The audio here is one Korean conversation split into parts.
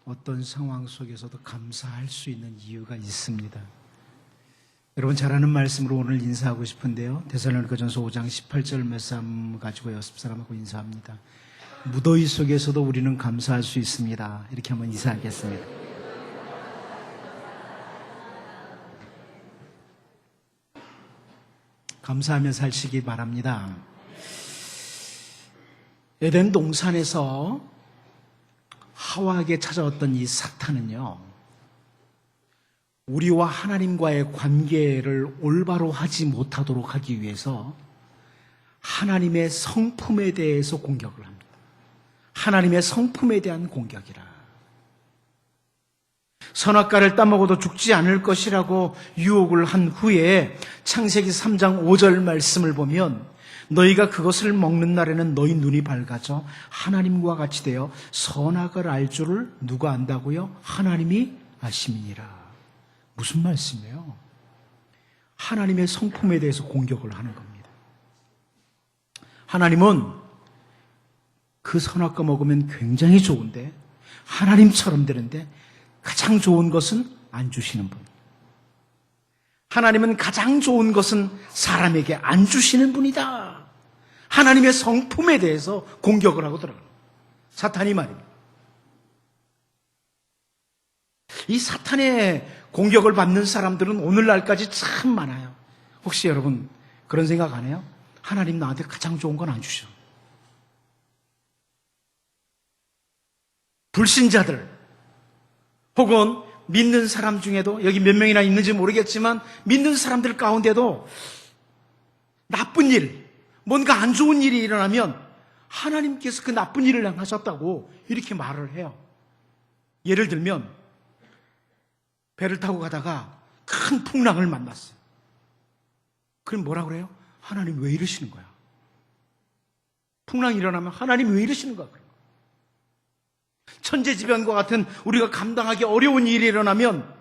어떤 상황 속에서도 감사할 수 있는 이유가 있습니다. 여러분 잘 아는 말씀으로 오늘 인사하고 싶은데요. 데살로니가전서 5장 18절 말씀 가지고 여섯 사람하고 인사합니다. 무더위 속에서도 우리는 감사할 수 있습니다. 이렇게 한번 인사하겠습니다. 감사하며 살시기 바랍니다. 에덴 동산에서 하와에게 찾아왔던 이 사탄은요, 우리와 하나님과의 관계를 올바로 하지 못하도록 하기 위해서 하나님의 성품에 대해서 공격을 합니다. 하나님의 성품에 대한 공격이라. 선악과를 따먹어도 죽지 않을 것이라고 유혹을 한 후에 창세기 3장 5절 말씀을 보면 너희가 그것을 먹는 날에는 너희 눈이 밝아져 하나님과 같이 되어 선악을 알 줄을 누가 안다고요? 하나님이 아심이니라. 무슨 말씀이에요? 하나님의 성품에 대해서 공격을 하는 겁니다. 하나님은 그 선악과 먹으면 굉장히 좋은데, 하나님처럼 되는데 가장 좋은 것은 안 주시는 분. 하나님은 가장 좋은 것은 사람에게 안 주시는 분이다. 하나님의 성품에 대해서 공격을 하고 들어가요. 사탄이 말입니다. 이 사탄의 공격을 받는 사람들은 오늘날까지 참 많아요. 혹시 여러분 그런 생각 안 해요? 하나님 나한테 가장 좋은 건 안 주셔. 불신자들 혹은 믿는 사람 중에도, 여기 몇 명이나 있는지 모르겠지만 믿는 사람들 가운데도 나쁜 일, 뭔가 안 좋은 일이 일어나면 하나님께서 그 나쁜 일을 행하셨다고 이렇게 말을 해요. 예를 들면 배를 타고 가다가 큰 풍랑을 만났어요. 그럼 뭐라고 그래요? 하나님 왜 이러시는 거야? 풍랑이 일어나면 하나님 왜 이러시는 거야? 천재지변과 같은 우리가 감당하기 어려운 일이 일어나면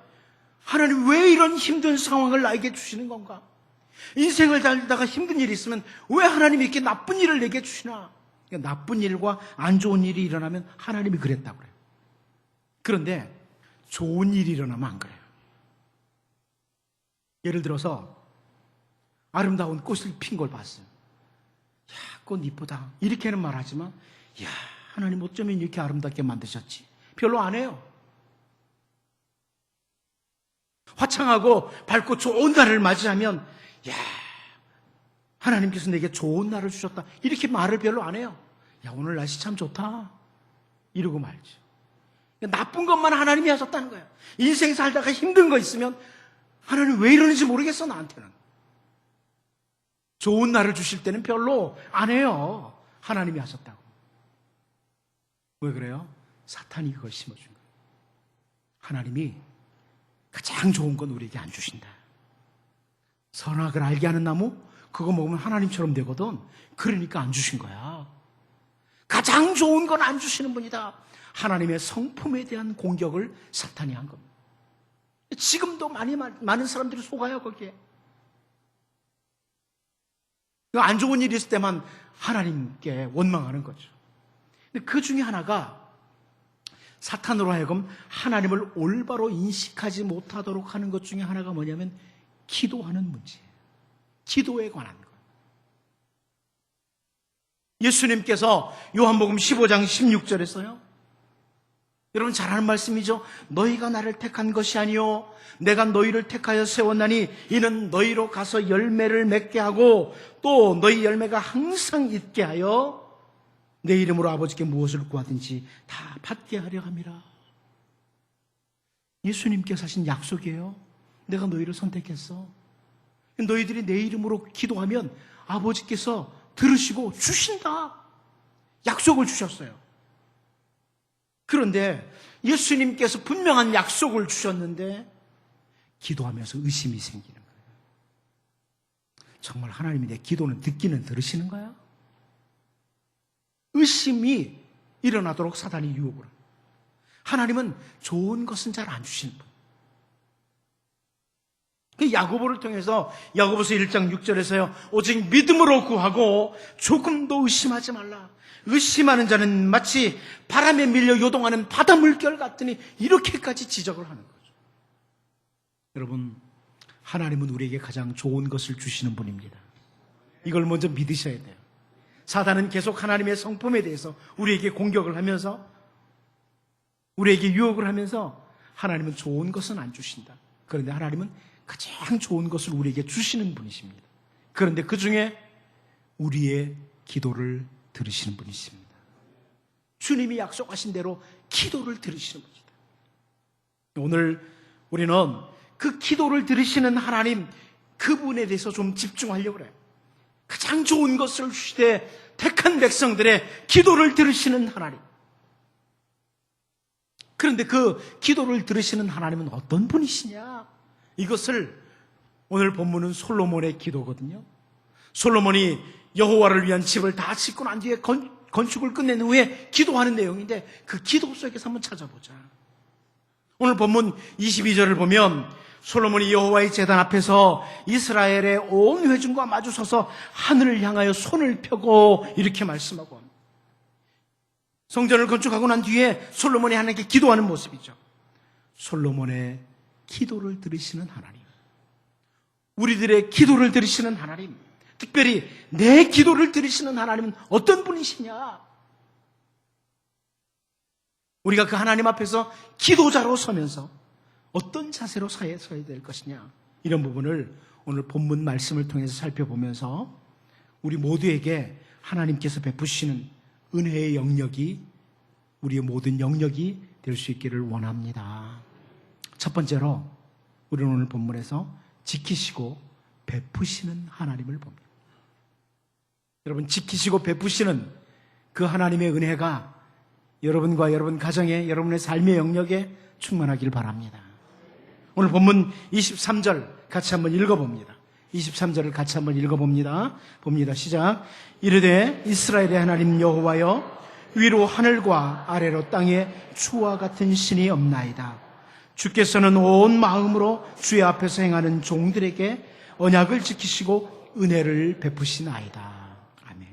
하나님 왜 이런 힘든 상황을 나에게 주시는 건가? 인생을 살다가 힘든 일이 있으면 왜 하나님이 이렇게 나쁜 일을 내게 주시나? 그러니까 나쁜 일과 안 좋은 일이 일어나면 하나님이 그랬다고 그래요. 그런데 좋은 일이 일어나면 안 그래요. 예를 들어서 아름다운 꽃을 핀 걸 봤어요. 야, 꽃 이쁘다. 이렇게는 말하지만, 야, 하나님 어쩌면 이렇게 아름답게 만드셨지? 별로 안 해요. 화창하고 밝고 좋은 날을 맞이하면, 야, 하나님께서 내게 좋은 날을 주셨다. 이렇게 말을 별로 안 해요. 야, 오늘 날씨 참 좋다. 이러고 말죠. 나쁜 것만 하나님이 하셨다는 거예요. 인생 살다가 힘든 거 있으면 하나님 왜 이러는지 모르겠어, 나한테는. 좋은 날을 주실 때는 별로 안 해요. 하나님이 하셨다고. 왜 그래요? 사탄이 그걸 심어준 거예요. 하나님이 가장 좋은 건 우리에게 안 주신다. 선악을 알게 하는 나무? 그거 먹으면 하나님처럼 되거든. 그러니까 안 주신 거야. 가장 좋은 건 안 주시는 분이다. 하나님의 성품에 대한 공격을 사탄이 한 겁니다. 지금도 많은 사람들이 속아요, 거기에. 안 좋은 일이 있을 때만 하나님께 원망하는 거죠. 근데 그 중에 하나가 사탄으로 하여금 하나님을 올바로 인식하지 못하도록 하는 것 중에 하나가 뭐냐면 기도하는 문제예요. 기도에 관한 것. 예수님께서 요한복음 15장 16절에서요. 여러분 잘 아는 말씀이죠. 너희가 나를 택한 것이 아니요 내가 너희를 택하여 세웠나니 이는 너희로 가서 열매를 맺게 하고 또 너희 열매가 항상 있게 하여 내 이름으로 아버지께 무엇을 구하든지 다 받게 하려 함이라. 예수님께서 하신 약속이에요. 내가 너희를 선택했어. 너희들이 내 이름으로 기도하면 아버지께서 들으시고 주신다. 약속을 주셨어요. 그런데 예수님께서 분명한 약속을 주셨는데 기도하면서 의심이 생기는 거예요. 정말 하나님이 내 기도는 듣기는 들으시는 거야? 의심이 일어나도록 사단이 유혹을 해요. 하나님은 좋은 것은 잘 안 주시는 분. 그 야고보를 통해서 야고보서 1장 6절에서요. 오직 믿음으로 구하고 조금도 의심하지 말라. 의심하는 자는 마치 바람에 밀려 요동하는 바다 물결 같으니 이렇게까지 지적을 하는 거죠. 여러분, 하나님은 우리에게 가장 좋은 것을 주시는 분입니다. 이걸 먼저 믿으셔야 돼요. 사단은 계속 하나님의 성품에 대해서 우리에게 공격을 하면서, 우리에게 유혹을 하면서 하나님은 좋은 것은 안 주신다. 그런데 하나님은 가장 좋은 것을 우리에게 주시는 분이십니다. 그런데 그 중에 우리의 기도를 들으시는 분이십니다. 주님이 약속하신 대로 기도를 들으시는 분이다. 오늘 우리는 그 기도를 들으시는 하나님, 그분에 대해서 좀 집중하려고 그래요. 가장 좋은 것을 주시되 택한 백성들의 기도를 들으시는 하나님. 그런데 그 기도를 들으시는 하나님은 어떤 분이시냐? 이것을 오늘 본문은 솔로몬의 기도거든요. 솔로몬이 여호와를 위한 집을 다 짓고 난 뒤에 건축을 끝낸 후에 기도하는 내용인데 그 기도 속에서 한번 찾아보자. 오늘 본문 22절을 보면 솔로몬이 여호와의 제단 앞에서 이스라엘의 온 회중과 마주서서 하늘을 향하여 손을 펴고 이렇게 말씀하고 합니다. 성전을 건축하고 난 뒤에 솔로몬이 하나님께 기도하는 모습이죠. 솔로몬의 기도를 들으시는 하나님, 우리들의 기도를 들으시는 하나님, 특별히 내 기도를 들으시는 하나님은 어떤 분이시냐? 우리가 그 하나님 앞에서 기도자로 서면서 어떤 자세로 서야 될 것이냐, 이런 부분을 오늘 본문 말씀을 통해서 살펴보면서 우리 모두에게 하나님께서 베푸시는 은혜의 영역이 우리의 모든 영역이 될 수 있기를 원합니다. 첫 번째로 우리는 오늘 본문에서 지키시고 베푸시는 하나님을 봅니다. 여러분, 지키시고 베푸시는 그 하나님의 은혜가 여러분과 여러분 가정에, 여러분의 삶의 영역에 충만하길 바랍니다. 오늘 본문 23절 같이 한번 읽어봅니다. 23절을 같이 한번 읽어봅니다. 봅니다. 시작. 이르되 이스라엘의 하나님 여호와여, 위로 하늘과 아래로 땅에 주와 같은 신이 없나이다. 주께서는 온 마음으로 주의 앞에서 행하는 종들에게 언약을 지키시고 은혜를 베푸시나이다. 아멘.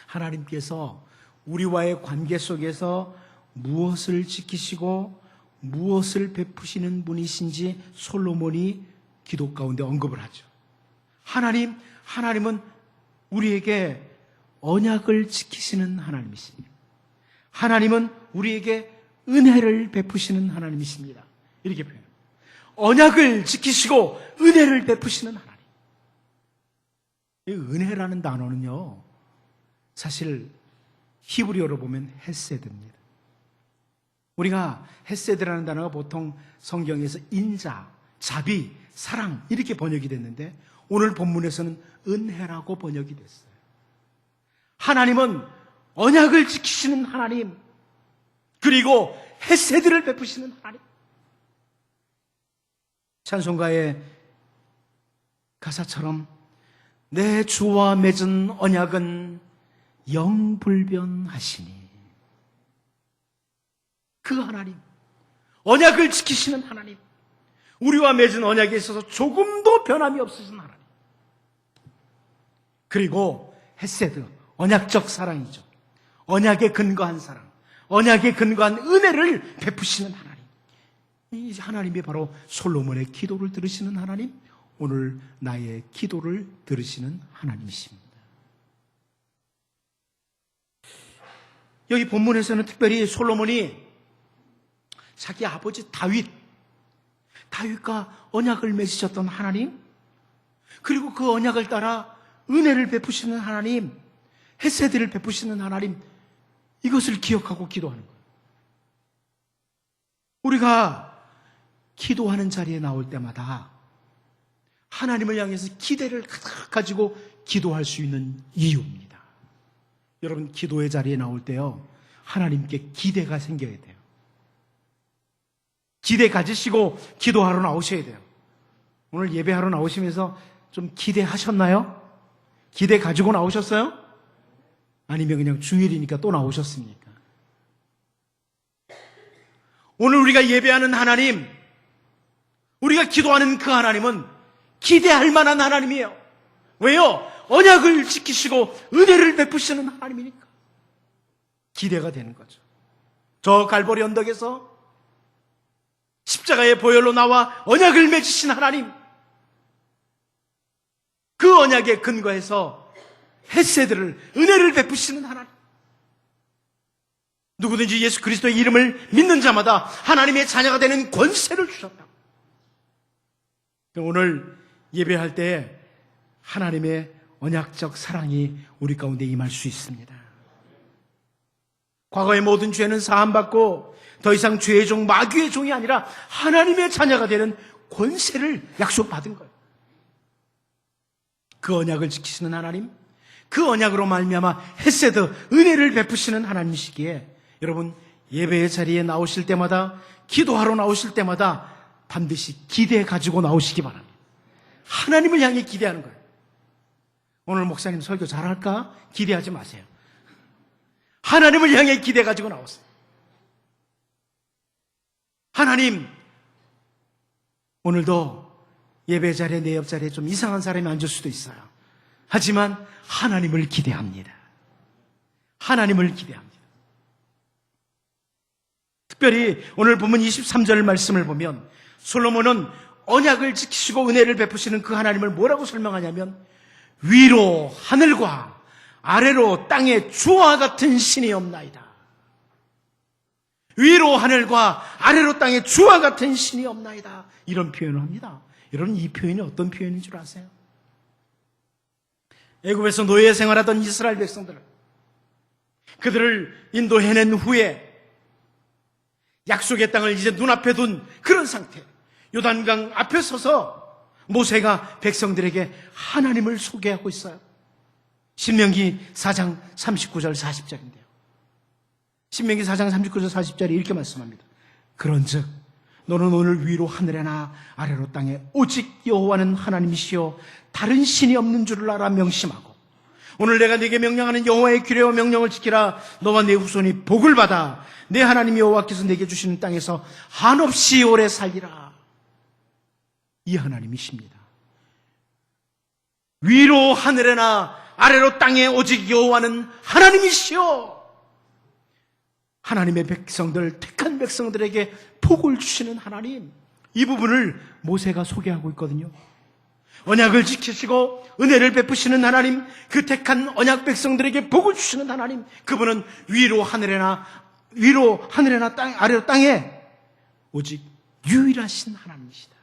하나님께서 우리와의 관계 속에서 무엇을 지키시고 무엇을 베푸시는 분이신지 솔로몬이 기도 가운데 언급을 하죠. 하나님은 우리에게 언약을 지키시는 하나님이십니다. 하나님은 우리에게 은혜를 베푸시는 하나님이십니다. 이렇게 표현합니다. 언약을 지키시고 은혜를 베푸시는 하나님. 이 은혜라는 단어는요, 사실 히브리어로 보면 헤세드입니다. 우리가 헤세드라는 단어가 보통 성경에서 인자, 자비, 사랑 이렇게 번역이 됐는데 오늘 본문에서는 은혜라고 번역이 됐어요. 하나님은 언약을 지키시는 하나님, 그리고 헤세드를 베푸시는 하나님. 찬송가의 가사처럼 내 주와 맺은 언약은 영불변하시니, 그 하나님, 언약을 지키시는 하나님, 우리와 맺은 언약에 있어서 조금도 변함이 없으신 하나님, 그리고 헤세드, 언약적 사랑이죠. 언약에 근거한 사랑, 언약에 근거한 은혜를 베푸시는 하나님. 이 하나님이 바로 솔로몬의 기도를 들으시는 하나님, 오늘 나의 기도를 들으시는 하나님이십니다. 여기 본문에서는 특별히 솔로몬이 자기 아버지 다윗과 언약을 맺으셨던 하나님, 그리고 그 언약을 따라 은혜를 베푸시는 하나님, 헤세드를 베푸시는 하나님, 이것을 기억하고 기도하는 거예요. 우리가 기도하는 자리에 나올 때마다 하나님을 향해서 기대를 가지고 기도할 수 있는 이유입니다. 여러분, 기도의 자리에 나올 때요, 하나님께 기대가 생겨야 돼요. 기대 가지시고 기도하러 나오셔야 돼요. 오늘 예배하러 나오시면서 좀 기대하셨나요? 기대 가지고 나오셨어요? 아니면 그냥 주일이니까 또 나오셨습니까? 오늘 우리가 예배하는 하나님, 우리가 기도하는 그 하나님은 기대할 만한 하나님이에요. 왜요? 언약을 지키시고 은혜를 베푸시는 하나님이니까. 기대가 되는 거죠. 저 갈보리 언덕에서 십자가의 보혈로 나와 언약을 맺으신 하나님, 그 언약에 근거해서 헤세드를, 은혜를 베푸시는 하나님, 누구든지 예수 그리스도의 이름을 믿는 자마다 하나님의 자녀가 되는 권세를 주셨다. 오늘 예배할 때 하나님의 언약적 사랑이 우리 가운데 임할 수 있습니다. 과거의 모든 죄는 사함받고 더 이상 죄의 종, 마귀의 종이 아니라 하나님의 자녀가 되는 권세를 약속받은 거예요. 그 언약을 지키시는 하나님, 그 언약으로 말미암아 헤세드, 은혜를 베푸시는 하나님이시기에 여러분, 예배의 자리에 나오실 때마다, 기도하러 나오실 때마다 반드시 기대 가지고 나오시기 바랍니다. 하나님을 향해 기대하는 거예요. 오늘 목사님 설교 잘할까? 기대하지 마세요. 하나님을 향해 기대 가지고 나오세요. 하나님, 오늘도 예배 자리에, 내 옆자리에 좀 이상한 사람이 앉을 수도 있어요. 하지만 하나님을 기대합니다. 하나님을 기대합니다. 특별히 오늘 본문 23절 말씀을 보면 솔로몬은 언약을 지키시고 은혜를 베푸시는 그 하나님을 뭐라고 설명하냐면 위로 하늘과 아래로 땅의 주와 같은 신이 없나이다. 위로 하늘과 아래로 땅의 주와 같은 신이 없나이다. 이런 표현을 합니다. 여러분, 이 표현이 어떤 표현인 줄 아세요? 애굽에서 노예 생활하던 이스라엘 백성들을, 그들을 인도해낸 후에 약속의 땅을 이제 눈앞에 둔 그런 상태, 요단강 앞에 서서 모세가 백성들에게 하나님을 소개하고 있어요. 신명기 4장 39절 40절인데요. 신명기 4장 39절 40절이 이렇게 말씀합니다. 그런즉 너는 오늘 위로 하늘에나 아래로 땅에 오직 여호와는 하나님이시요 다른 신이 없는 줄을 알아 명심하고 오늘 내가 네게 명령하는 여호와의 규례와 명령을 지키라. 너와 네 후손이 복을 받아 내 하나님 여호와께서 내게 주시는 땅에서 한없이 오래 살리라. 이 하나님이십니다. 위로 하늘에나 아래로 땅에 오직 여호와는 하나님이시요 하나님의 백성들, 택한 백성들에게 복을 주시는 하나님, 이 부분을 모세가 소개하고 있거든요. 언약을 지키시고 은혜를 베푸시는 하나님, 그 택한 언약 백성들에게 복을 주시는 하나님, 그분은 위로 하늘에나 땅, 아래로 땅에 오직 유일하신 하나님이시다.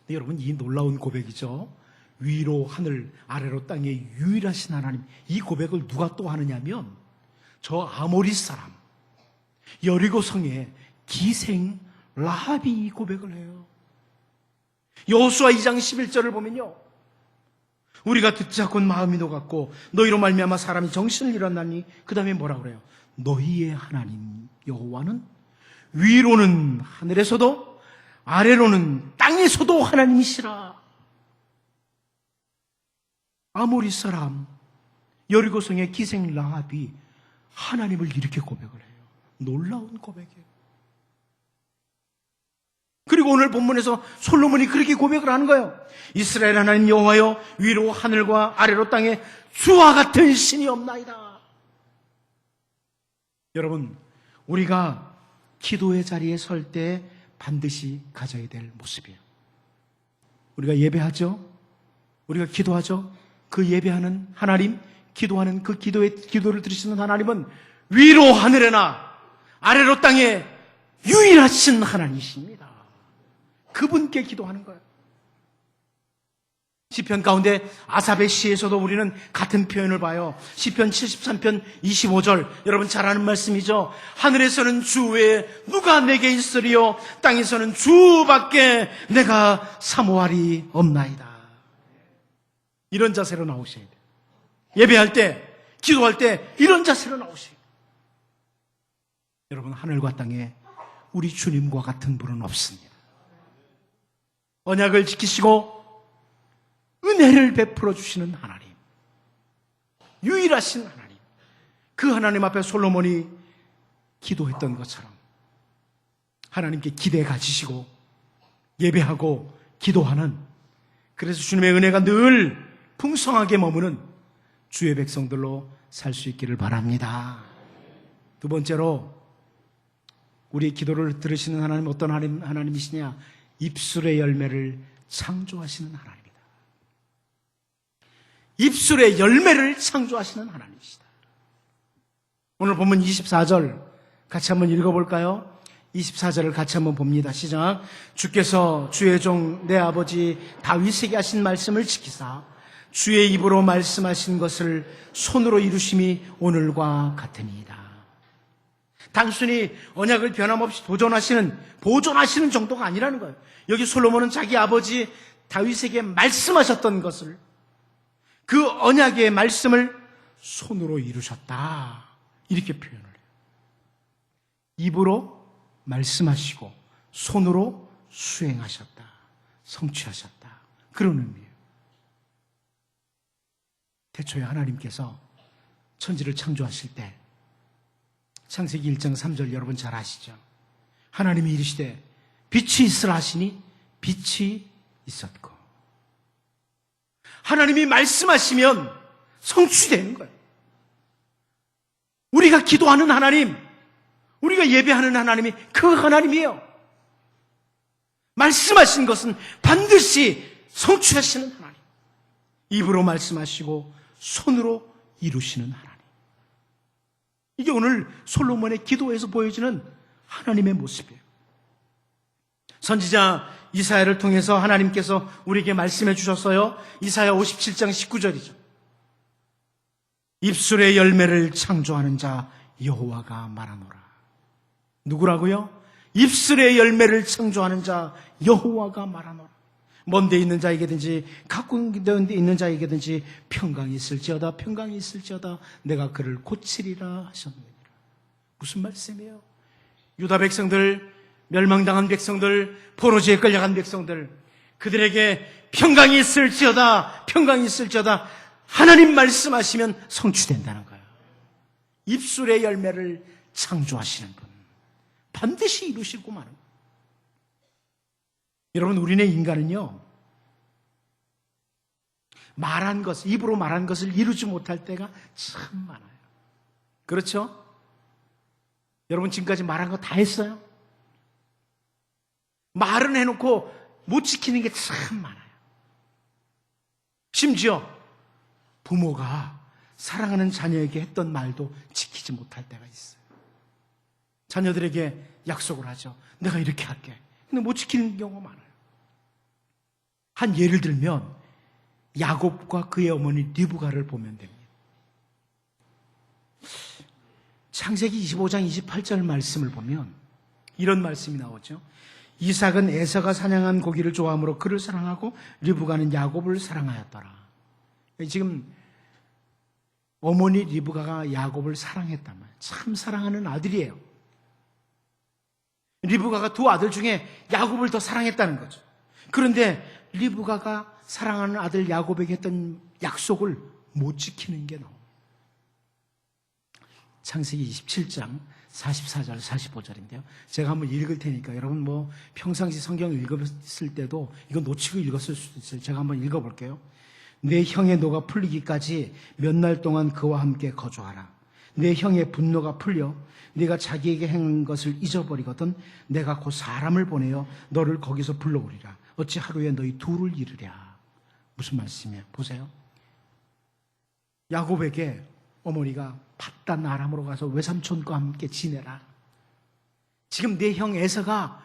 근데 여러분, 이 놀라운 고백이죠. 위로 하늘 아래로 땅에 유일하신 하나님, 이 고백을 누가 또 하느냐면 저 아모리 사람 여리고 성의 기생 라합이 이 고백을 해요. 여호수아 2장 11절을 보면요, 우리가 듣지 않고 마음이 녹았고 너희로 말미암아 사람이 정신을 잃었나니, 그 다음에 뭐라 그래요? 너희의 하나님 여호와는 위로는 하늘에서도 아래로는 땅에서도 하나님이시라. 아모리 사람 여리고 성의 기생 라합이 하나님을 이렇게 고백을 해요. 놀라운 고백이에요. 그리고 오늘 본문에서 솔로몬이 그렇게 고백을 하는 거예요. 이스라엘 하나님 여호와여, 위로 하늘과 아래로 땅에 주와 같은 신이 없나이다. 여러분, 우리가 기도의 자리에 설 때 반드시 가져야 될 모습이에요. 우리가 예배하죠? 우리가 기도하죠? 그 예배하는 하나님, 기도하는 그 기도를 들으시는 하나님은 위로 하늘에나 아래로 땅에 유일하신 하나님이십니다. 그분께 기도하는 거예요. 시편 가운데 아삽의 시에서도 우리는 같은 표현을 봐요. 시편 73편 25절, 여러분 잘 아는 말씀이죠. 하늘에서는 주 외에 누가 내게 있으리요, 땅에서는 주밖에 내가 사모하리 없나이다. 이런 자세로 나오셔야 돼요. 예배할 때, 기도할 때 이런 자세로 나오셔야 돼요. 여러분, 하늘과 땅에 우리 주님과 같은 분은 없습니다. 언약을 지키시고 은혜를 베풀어 주시는 하나님, 유일하신 하나님, 그 하나님 앞에 솔로몬이 기도했던 것처럼 하나님께 기대 가지시고 예배하고 기도하는, 그래서 주님의 은혜가 늘 풍성하게 머무는 주의 백성들로 살 수 있기를 바랍니다. 두 번째로 우리 기도를 들으시는 하나님 어떤 하나님이시냐? 입술의 열매를 창조하시는 하나님이다. 입술의 열매를 창조하시는 하나님이시다. 오늘 본문 24절 같이 한번 읽어볼까요? 24절을 같이 한번 봅니다. 시작. 주께서 주의 종 내 아버지 다윗에게 하신 말씀을 지키사 주의 입으로 말씀하신 것을 손으로 이루심이 오늘과 같으니이다. 단순히 언약을 변함없이 보존하시는 정도가 아니라는 거예요. 여기 솔로몬은 자기 아버지 다윗에게 말씀하셨던 것을, 그 언약의 말씀을 손으로 이루셨다, 이렇게 표현을 해요. 입으로 말씀하시고 손으로 수행하셨다, 성취하셨다, 그런 의미예요. 태초에 하나님께서 천지를 창조하실 때 창세기 1장 3절 여러분 잘 아시죠? 하나님이 이르시되 빛이 있으라 하시니 빛이 있었고, 하나님이 말씀하시면 성취되는 거예요. 우리가 기도하는 하나님, 우리가 예배하는 하나님이 그 하나님이에요. 말씀하신 것은 반드시 성취하시는 하나님, 입으로 말씀하시고 손으로 이루시는 하나님. 이게 오늘 솔로몬의 기도에서 보여지는 하나님의 모습이에요. 선지자 이사야를 통해서 하나님께서 우리에게 말씀해 주셨어요. 이사야 57장 19절이죠. 입술의 열매를 창조하는 자 여호와가 말하노라. 누구라고요? 입술의 열매를 창조하는 자 여호와가 말하노라. 먼데 있는 자에게든지 가까운 데 있는 자에게든지 평강이 있을지어다, 평강이 있을지어다, 내가 그를 고치리라 하셨느니라. 무슨 말씀이에요? 유다 백성들, 멸망당한 백성들, 포로지에 끌려간 백성들, 그들에게 평강이 있을지어다, 평강이 있을지어다, 하나님 말씀하시면 성취된다는 거예요. 입술의 열매를 창조하시는 분, 반드시 이루시고 마는 거예요. 여러분, 우리네 인간은요, 말한 것, 입으로 말한 것을 이루지 못할 때가 참 많아요. 그렇죠? 여러분 지금까지 말한 거 다 했어요? 말은 해놓고 못 지키는 게 참 많아요. 심지어 부모가 사랑하는 자녀에게 했던 말도 지키지 못할 때가 있어요. 자녀들에게 약속을 하죠. 내가 이렇게 할게. 근데 못 지키는 경우가 많아요. 한 예를 들면 야곱과 그의 어머니 리브가를 보면 됩니다. 창세기 25장 28절 말씀을 보면 이런 말씀이 나오죠. 이삭은 에서가 사냥한 고기를 좋아하므로 그를 사랑하고 리브가는 야곱을 사랑하였더라. 지금 어머니 리브가가 야곱을 사랑했단 말이에요. 참 사랑하는 아들이에요. 리브가가 두 아들 중에 야곱을 더 사랑했다는 거죠. 그런데 리브가가 사랑하는 아들 야곱에게 했던 약속을 못 지키는 게 나옵니다. 창세기 27장 44절 45절인데요. 제가 한번 읽을 테니까 여러분 평상시 성경을 읽었을 때도 이거 놓치고 읽었을 수도 있어요. 제가 한번 읽어볼게요. 내 형의 노가 풀리기까지 몇 날 동안 그와 함께 거주하라. 내 형의 분노가 풀려 네가 자기에게 행한 것을 잊어버리거든 내가 곧 사람을 보내어 너를 거기서 불러오리라. 어찌 하루에 너희 둘을 이르랴. 무슨 말씀이에요? 보세요. 야곱에게 어머니가 밧단 아람으로 가서 외삼촌과 함께 지내라. 지금 내 형 에서가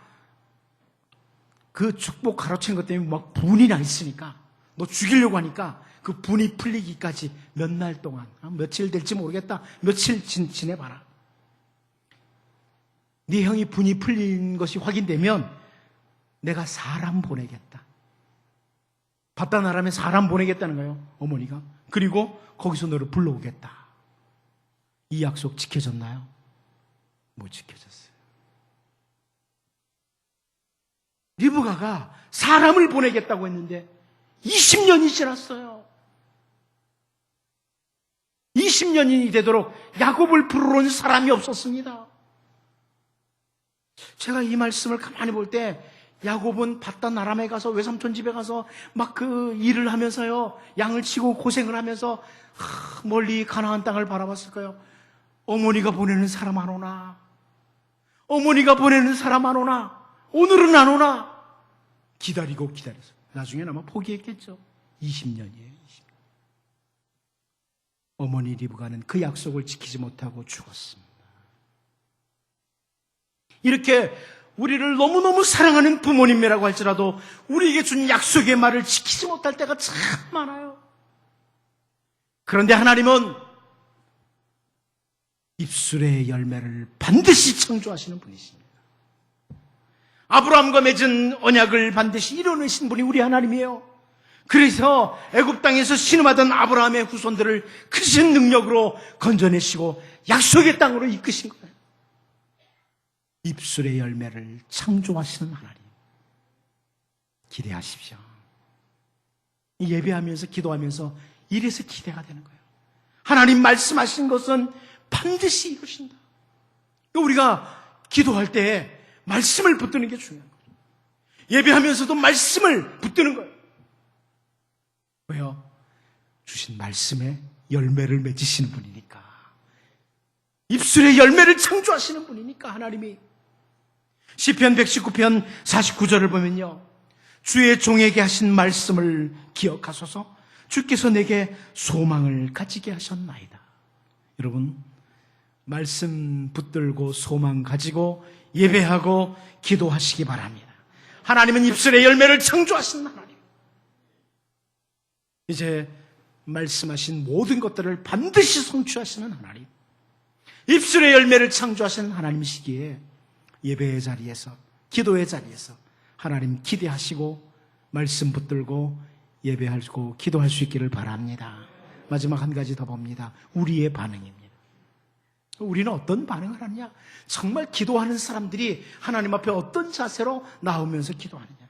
그 축복 가로챈 것 때문에 막 분이 나 있으니까 너 죽이려고 하니까 그 분이 풀리기까지 몇 날 동안, 며칠 될지 모르겠다, 며칠 지내봐라. 네 형이 분이 풀린 것이 확인되면 내가 사람 보내겠다. 밧단 아람에 사람 보내겠다는 거예요, 어머니가. 그리고 거기서 너를 불러오겠다. 이 약속 지켜졌나요? 못 지켜졌어요. 리브가가 사람을 보내겠다고 했는데 20년이 지났어요. 20년이 되도록 야곱을 부르러 온 사람이 없었습니다. 제가 이 말씀을 가만히 볼 때 야곱은 바단 아람에 가서 외삼촌 집에 가서 막 그 일을 하면서요, 양을 치고 고생을 하면서 멀리 가나안 땅을 바라봤을까요? 어머니가 보내는 사람 안 오나? 어머니가 보내는 사람 안 오나? 오늘은 안 오나? 기다리고 기다려서 나중에는 아마 포기했겠죠. 20년이에요. 20년. 어머니 리브가는 그 약속을 지키지 못하고 죽었습니다. 이렇게 우리를 너무너무 사랑하는 부모님이라고 할지라도 우리에게 준 약속의 말을 지키지 못할 때가 참 많아요. 그런데 하나님은 입술의 열매를 반드시 창조하시는 분이십니다. 아브라함과 맺은 언약을 반드시 이뤄내신 분이 우리 하나님이에요. 그래서 애굽 땅에서 신음하던 아브라함의 후손들을 크신 능력으로 건져내시고 약속의 땅으로 이끄신 거예요. 입술의 열매를 창조하시는 하나님, 기대하십시오. 예배하면서 기도하면서 이래서 기대가 되는 거예요. 하나님 말씀하신 것은 반드시 이루신다. 우리가 기도할 때 말씀을 붙드는 게 중요한 거예요. 예배하면서도 말씀을 붙드는 거예요. 왜요? 주신 말씀에 열매를 맺으시는 분이니까. 입술의 열매를 창조하시는 분이니까 하나님이. 시편 119편 49절을 보면요, 주의 종에게 하신 말씀을 기억하소서. 주께서 내게 소망을 가지게 하셨나이다. 여러분, 말씀 붙들고 소망 가지고 예배하고 기도하시기 바랍니다. 하나님은 입술의 열매를 창조하신 하나님. 이제 말씀하신 모든 것들을 반드시 성취하시는 하나님, 입술의 열매를 창조하시는 하나님이시기에 예배의 자리에서, 기도의 자리에서 하나님 기대하시고 말씀 붙들고 예배하고 기도할 수 있기를 바랍니다. 마지막 한 가지 더 봅니다. 우리의 반응입니다. 우리는 어떤 반응을 하느냐? 정말 기도하는 사람들이 하나님 앞에 어떤 자세로 나오면서 기도하느냐?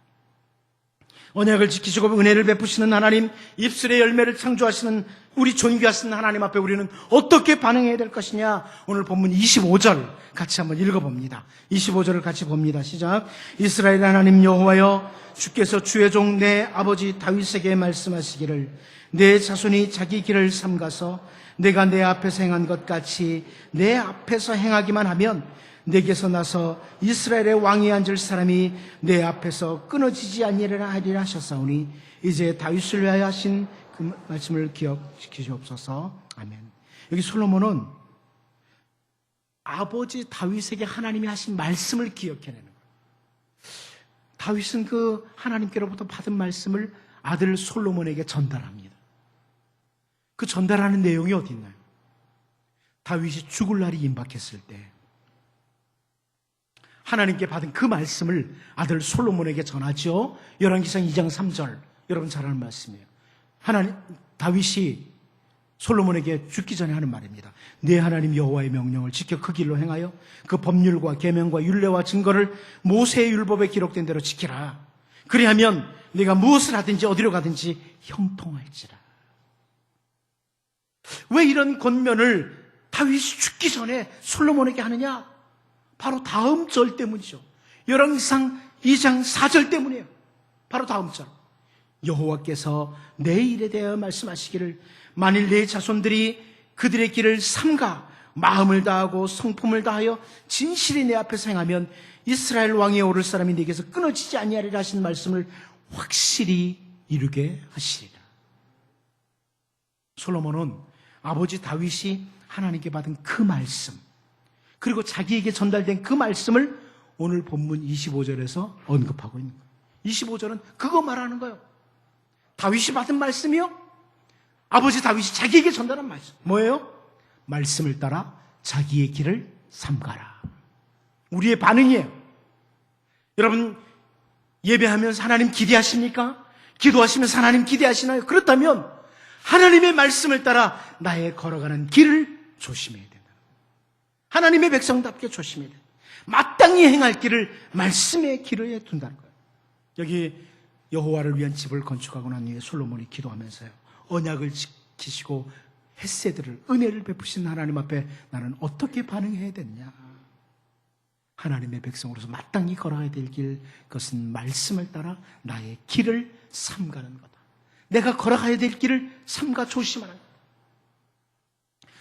언약을 지키시고 은혜를 베푸시는 하나님, 입술의 열매를 창조하시는 우리 존귀하신 하나님 앞에 우리는 어떻게 반응해야 될 것이냐? 오늘 본문 25절 같이 한번 읽어봅니다. 25절을 같이 봅니다. 시작. 이스라엘 하나님 여호와여, 주께서 주의 종 내 아버지 다윗에게 말씀하시기를 내 자손이 자기 길을 삼가서 내가 내 앞에서 행한 것 같이 내 앞에서 행하기만 하면 내게서 나서 이스라엘의 왕위에 앉을 사람이 내 앞에서 끊어지지 아니하리라 하셨사오니 이제 다윗을 위하여 하신 그 말씀을 기억시키시옵소서. 아멘. 여기 솔로몬은 아버지 다윗에게 하나님이 하신 말씀을 기억해내는 거예요. 다윗은 그 하나님께로부터 받은 말씀을 아들 솔로몬에게 전달합니다. 그 전달하는 내용이 어디 있나요? 다윗이 죽을 날이 임박했을 때 하나님께 받은 그 말씀을 아들 솔로몬에게 전하죠. 열왕기상 2장 3절, 여러분 잘 아는 말씀이에요. 다윗이 솔로몬에게 죽기 전에 하는 말입니다. 내 하나님 여호와의 명령을 지켜 그 길로 행하여 그 법률과 계명과 율례와 증거를 모세의 율법에 기록된 대로 지키라. 그리하면 네가 무엇을 하든지 어디로 가든지 형통할지라. 왜 이런 권면을 다윗이 죽기 전에 솔로몬에게 하느냐? 바로 다음 절 때문이죠. 열왕기상 2장 4절 때문이에요. 바로 다음 절. 여호와께서 내 일에 대하여 말씀하시기를 만일 내 자손들이 그들의 길을 삼가 마음을 다하고 성품을 다하여 진실히 내 앞에서 행하면 이스라엘 왕위에 오를 사람이 네게서 끊어지지 아니하리라 하신 말씀을 확실히 이루게 하시리라. 솔로몬은 아버지 다윗이 하나님께 받은 그 말씀, 그리고 자기에게 전달된 그 말씀을 오늘 본문 25절에서 언급하고 있는 거예요. 25절은 그거 말하는 거예요. 다윗이 받은 말씀이요, 아버지 다윗이 자기에게 전달한 말씀. 뭐예요? 말씀을 따라 자기의 길을 삼가라. 우리의 반응이에요. 여러분, 예배하면서 하나님 기대하십니까? 기도하시면서 하나님 기대하시나요? 그렇다면 하나님의 말씀을 따라 나의 걸어가는 길을 조심해야 된다. 하나님의 백성답게 조심해야 된다. 마땅히 행할 길을 말씀의 길에 둔다는 거예요. 여기 여호와를 위한 집을 건축하고 난 후에 솔로몬이 기도하면서요, 언약을 지키시고 헷세드를, 은혜를 베푸신 하나님 앞에 나는 어떻게 반응해야 되느냐? 하나님의 백성으로서 마땅히 걸어가야 될 길, 그것은 말씀을 따라 나의 길을 삼가는 거다. 내가 걸어가야 될 길을 삼가 조심하는 거다.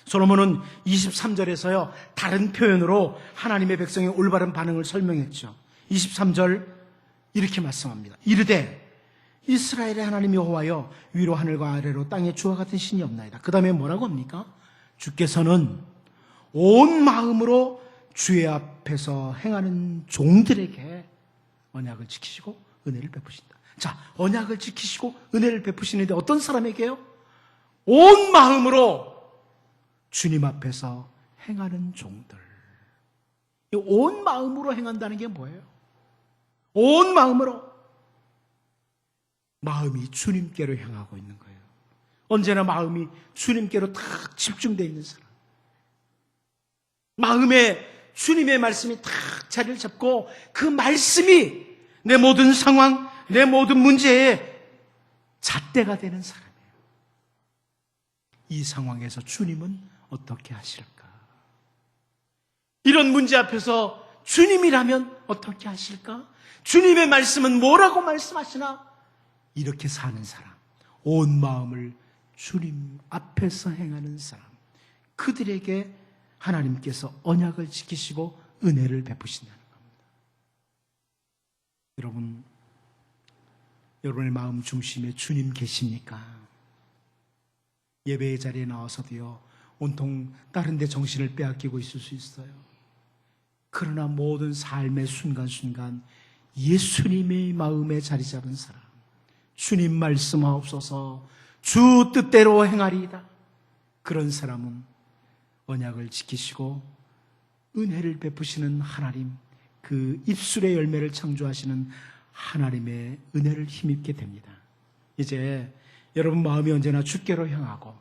솔로몬은 23절에서요, 다른 표현으로 하나님의 백성의 올바른 반응을 설명했죠. 23절 이렇게 말씀합니다. 이르되 이스라엘의 하나님 여호와여, 위로 하늘과 아래로 땅에 주와 같은 신이 없나이다. 그 다음에 뭐라고 합니까? 주께서는 온 마음으로 주의 앞에서 행하는 종들에게 언약을 지키시고 은혜를 베푸신다. 자, 언약을 지키시고 은혜를 베푸시는데 어떤 사람에게요? 온 마음으로 주님 앞에서 행하는 종들. 온 마음으로 행한다는 게 뭐예요? 온 마음으로. 마음이 주님께로 향하고 있는 거예요. 언제나 마음이 주님께로 탁 집중되어 있는 사람. 마음에 주님의 말씀이 탁 자리를 잡고 그 말씀이 내 모든 상황, 내 모든 문제에 잣대가 되는 사람이에요. 이 상황에서 주님은 어떻게 하실까? 이런 문제 앞에서 주님이라면 어떻게 하실까? 주님의 말씀은 뭐라고 말씀하시나? 이렇게 사는 사람, 온 마음을 주님 앞에서 행하는 사람, 그들에게 하나님께서 언약을 지키시고 은혜를 베푸신다는 겁니다. 여러분, 여러분의 마음 중심에 주님 계십니까? 예배의 자리에 나와서도요, 온통 다른 데 정신을 빼앗기고 있을 수 있어요. 그러나 모든 삶의 순간순간 예수님의 마음에 자리 잡은 사람, 주님 말씀하옵소서, 주 뜻대로 행하리이다. 그런 사람은 언약을 지키시고 은혜를 베푸시는 하나님, 그 입술의 열매를 창조하시는 하나님의 은혜를 힘입게 됩니다. 이제 여러분 마음이 언제나 주께로 향하고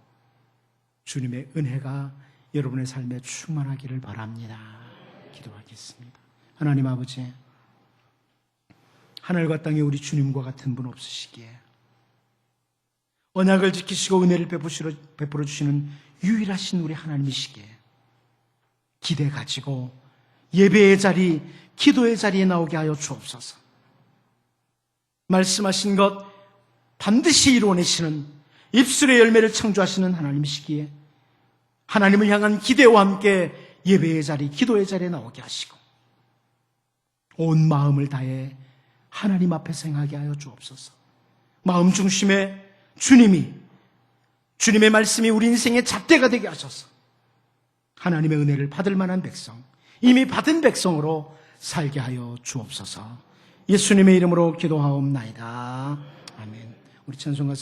주님의 은혜가 여러분의 삶에 충만하기를 바랍니다. 기도하겠습니다. 하나님 아버지, 하늘과 땅에 우리 주님과 같은 분 없으시기에 언약을 지키시고 은혜를 베풀어 주시는 유일하신 우리 하나님이시기에 기대 가지고 예배의 자리, 기도의 자리에 나오게 하여 주옵소서. 말씀하신 것 반드시 이루어내시는 입술의 열매를 창조하시는 하나님이시기에 하나님을 향한 기대와 함께 예배의 자리, 기도의 자리에 나오게 하시고 온 마음을 다해 하나님 앞에서 행하게 하여 주옵소서. 마음 중심에 주님의 말씀이 우리 인생의 잣대가 되게 하셔서 하나님의 은혜를 받을 만한 백성, 이미 받은 백성으로 살게 하여 주옵소서. 예수님의 이름으로 기도하옵나이다. 아멘. 우리 찬송가